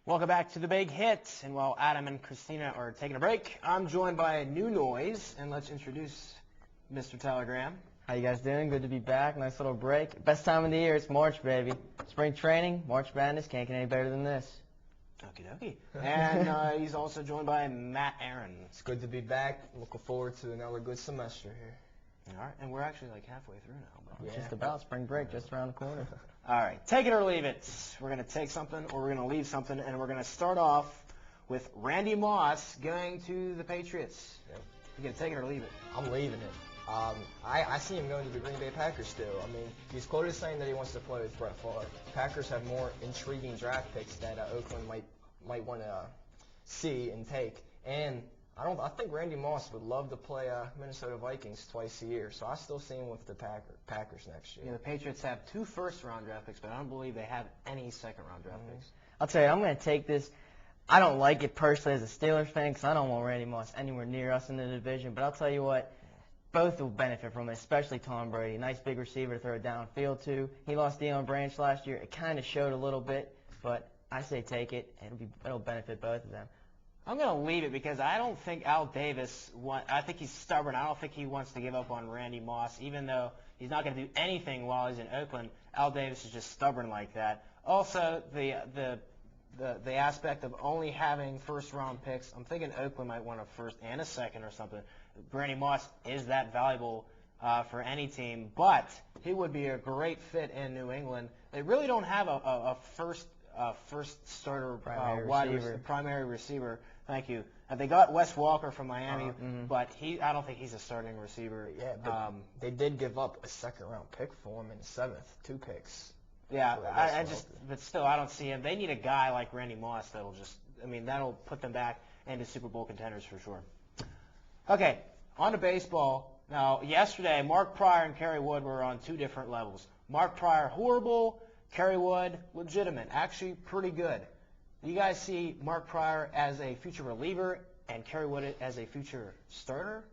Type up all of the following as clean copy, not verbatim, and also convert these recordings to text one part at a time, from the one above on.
Welcome back to The Big Hit. And while Adam and Christina are taking a break, I'm joined by a new noise. And let's introduce Mr. Tyler Graham. How you guys doing? Good to be back. Nice little break. Best time of the year. It's March, baby. Spring training, March Madness. Can't get any better than this. Okie dokie. And he's also joined by Matt Aaron. It's good to be back. Looking forward to another good semester here. All right. And we're actually like halfway through now. But Just about. Spring break just around the corner. All right. Take it or leave it. We're going to take something or we're going to leave something. And we're going to start off with Randy Moss going to the Patriots. Yep. You going to take it or leave it? I'm leaving it. I see him going to the Green Bay Packers still. I mean, he's quoted saying that he wants to play with Brett Favre. Packers have more intriguing draft picks that Oakland might want to see and take. And I think Randy Moss would love to play Minnesota Vikings twice a year. So I still see him with the Packers next year. Yeah, the Patriots have 2 first-round draft picks, but I don't believe they have any second-round draft picks. I'll tell you, I'm going to take this. I don't like it personally as a Steelers fan because I don't want Randy Moss anywhere near us in the division. But I'll tell you what, both will benefit from it, especially Tom Brady. Nice big receiver to throw downfield to. He lost Deion Branch last year. It kind of showed a little bit, but I say take it. It'll benefit both of them. I'm going to leave it because I don't think Al Davis I think he's stubborn. I don't think he wants to give up on Randy Moss, even though he's not going to do anything while he's in Oakland. Al Davis is just stubborn like that. Also, the aspect of only having first-round picks, I'm thinking Oakland might want a first and a second or something. Randy Moss is that valuable for any team, but he would be a great fit in New England. They really don't have a first starter primary receiver. Thank you. They got Wes Walker from Miami, but I don't think he's a starting receiver. Yeah, but they did give up a second-round pick for him in the 7th, 2 picks. Yeah, but still, I don't see him. They need a guy like Randy Moss that'll put them back into Super Bowl contenders for sure. Okay, on to baseball. Now, yesterday, Mark Prior and Kerry Wood were on 2 different levels. Mark Prior, horrible. Kerry Wood, legitimate. Actually, pretty good. Do you guys see Mark Prior as a future reliever and Kerry Wood as a future starter?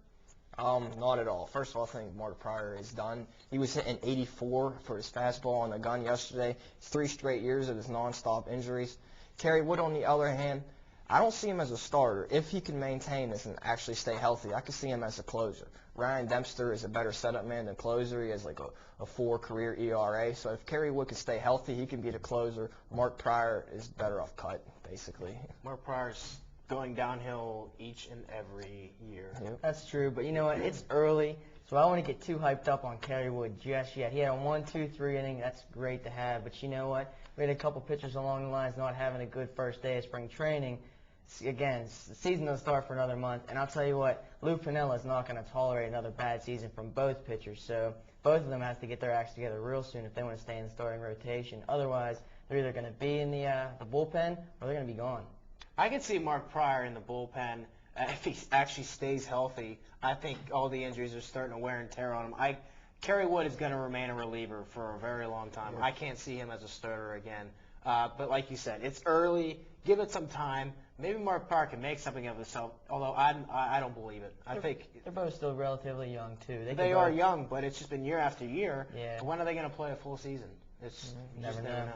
Not at all. First of all, I think Mark Prior is done. He was hitting 84 for his fastball on the gun yesterday. 3 straight years of his nonstop injuries. Kerry Wood, on the other hand, I don't see him as a starter. If he can maintain this and actually stay healthy, I could see him as a closer. Ryan Dempster is a better setup man than closer. He has like a 4 career ERA. So if Kerry Wood can stay healthy, he can be the closer. Mark Prior is better off cut, basically. Mark Prior's going downhill each and every year. Yep. That's true, but you know what? It's early, so I don't want to get too hyped up on Kerry Wood just yet. He had a 1-2-3 inning. That's great to have, but you know what? We had a couple pitchers along the lines not having a good first day of spring training. Again, the season doesn't start for another month, and I'll tell you what, Lou Piniella is not going to tolerate another bad season from both pitchers, so both of them have to get their acts together real soon if they want to stay in the starting rotation. Otherwise, they're either going to be in the bullpen or they're going to be gone. I could see Mark Prior in the bullpen if he actually stays healthy. I think all the injuries are starting to wear and tear on him. Kerry Wood is going to remain a reliever for a very long time. I can't see him as a starter again. But like you said, it's early. Give it some time. Maybe Mark Prior can make something of himself, although I don't believe it. I think they're both still relatively young, too. They are young, but it's just been year after year. Yeah. When are they going to play a full season? It's never know.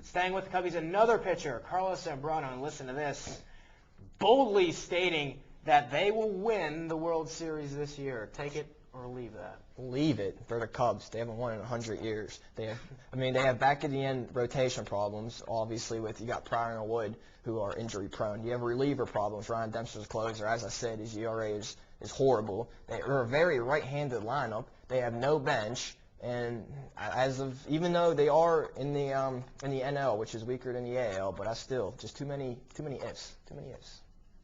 Staying with the Cubbies, another pitcher, Carlos Zambrano, and listen to this, boldly stating that they will win the World Series this year. Take it or leave that. Leave it for the Cubs. They haven't won in 100 years. They have back at the end rotation problems. Obviously, you got Prior and Wood who are injury prone. You have reliever problems. Ryan Dempster's closer. As I said, his ERA is horrible. They are a very right-handed lineup. They have no bench. And even though they are in the NL, which is weaker than the AL, but just too many ifs. Too many ifs.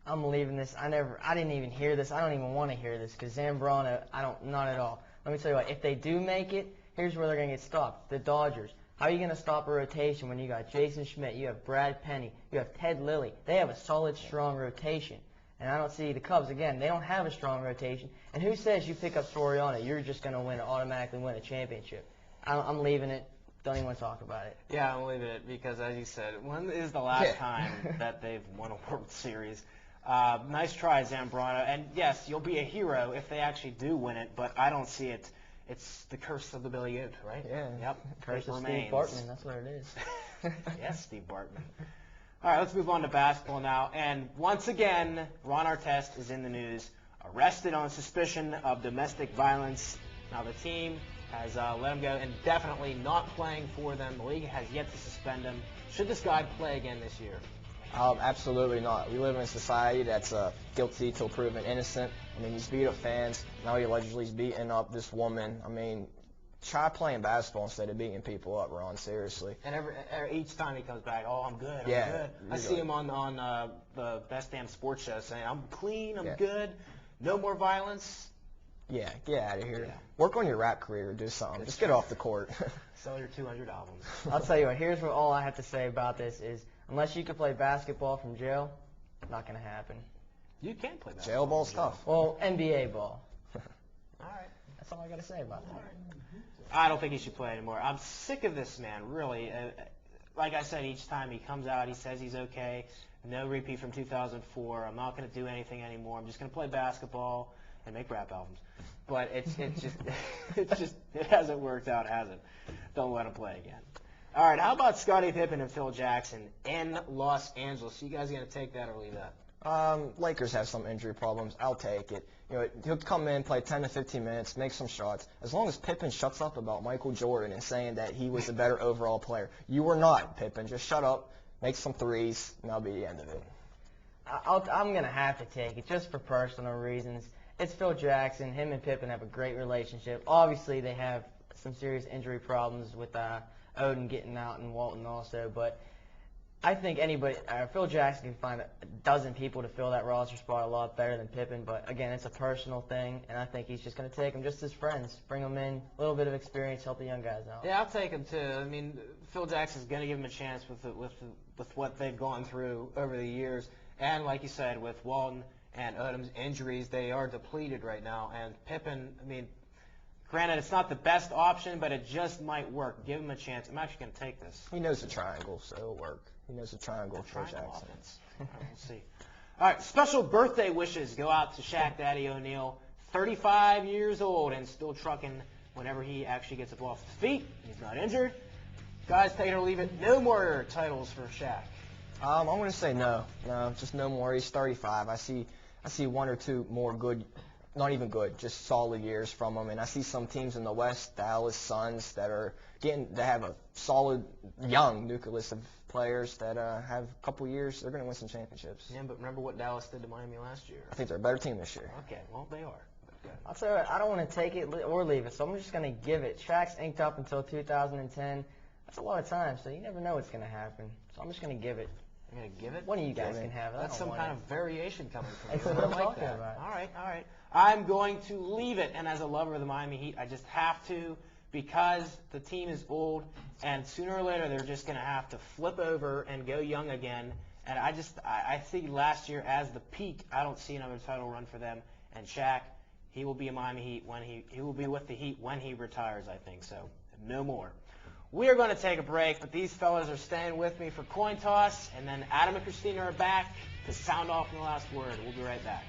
I'm leaving this. I didn't even hear this. I don't even want to hear this because Zambrano, not at all. Let me tell you what, if they do make it, here's where they're going to get stopped. The Dodgers. How are you going to stop a rotation when you got Jason Schmidt, you have Brad Penny, you have Ted Lilly? They have a solid, strong rotation. And I don't see the Cubs, again, they don't have a strong rotation. And who says you pick up Soriano, you're just going to automatically win a championship? I'm leaving it. Don't even want to talk about it. Yeah, I'm leaving it because, as you said, when is the last time that they've won a World Series? Nice try, Zambrano. And, yes, you'll be a hero if they actually do win it, but I don't see it. It's the curse of the Billy Goat, right? Yeah. Yep. Curse of Steve Bartman. That's what it is. Yes, Steve Bartman. All right, let's move on to basketball now. And once again, Ron Artest is in the news, arrested on suspicion of domestic violence. Now, the team has let him go indefinitely, not playing for them. The league has yet to suspend him. Should this guy play again this year? Absolutely not. We live in a society that's guilty till proven innocent. I mean, he's beat up fans. Now he allegedly is beating up this woman. I mean, try playing basketball instead of beating people up, Ron. Seriously. And each time he comes back, oh, I'm good. I'm Yeah, good. I see him on the Best Damn Sports Show saying, I'm clean. I'm Yeah. good. No more violence. Yeah, get out of here. Yeah. Work on your rap career. Do something. Just get off the court. Sell your 200 albums. I'll tell you what, here's what all I have to say about this is, unless you can play basketball from jail, not going to happen. You can play basketball. Jail ball stuff. Well, NBA ball. All right. That's all I got to say about that. I don't think he should play anymore. I'm sick of this man, really. Like I said, each time he comes out, he says he's okay. No repeat from 2004. I'm not going to do anything anymore. I'm just going to play basketball and make rap albums. But it hasn't worked out, has it? Don't let him play again. All right, how about Scottie Pippen and Phil Jackson in Los Angeles? You guys going to take that or leave that? Lakers have some injury problems. I'll take it. You know, he'll come in, play 10 to 15 minutes, make some shots. As long as Pippen shuts up about Michael Jordan and saying that he was a better overall player. You were not, Pippen. Just shut up, make some threes, and that'll be the end of it. I'm going to have to take it just for personal reasons. It's Phil Jackson. Him and Pippen have a great relationship. Obviously, they have some serious injury problems with Odin getting out and Walton also, but I think Phil Jackson can find a dozen people to fill that roster spot a lot better than Pippen, but again, it's a personal thing, and I think he's just going to take them just as friends, bring them in, a little bit of experience, help the young guys out. Yeah, I'll take him too. I mean, Phil Jackson's going to give him a chance with what they've gone through over the years, and like you said, with Walton and Odom's injuries, they are depleted right now. And Pippen, I mean, granted, it's not the best option, but it just might work. Give him a chance. I'm actually going to take this. He knows the triangle, so it'll work. He knows the triangle for Triangle Jackson. offense. All right, we'll see. All right, special birthday wishes go out to Shaq Daddy O'Neal, 35 years old and still trucking whenever he actually gets up off his feet. He's not injured. Guys, take it or leave it. No more titles for Shaq. I'm going to say no. No, just no more. He's 35. I see one or two more good, not even good, just solid years from him. And I see some teams in the West, Dallas Suns, that have a solid young nucleus of players that have a couple years. They're going to win some championships. Yeah, but remember what Dallas did to Miami last year. I think they're a better team this year. Okay, well, they are. I'll tell you what, I don't want to take it or leave it, so I'm just going to give it. Shaq's inked up until 2010. That's a lot of time, so you never know what's going to happen. So I'm just going to give it. You're going to give it? One of you guys can have it. That's some kind of variation coming from you. That's what I I'm like talking that. about. All right. I'm going to leave it, and as a lover of the Miami Heat, I just have to, because the team is old, and sooner or later they're just going to have to flip over and go young again. And I see last year as the peak. I don't see another title run for them. And Shaq, he will be a Miami Heat when he will be with the Heat when he retires, I think. So no more. We are going to take a break, but these fellas are staying with me for Coin Toss, and then Adam and Christina are back to sound off in the last word. We'll be right back.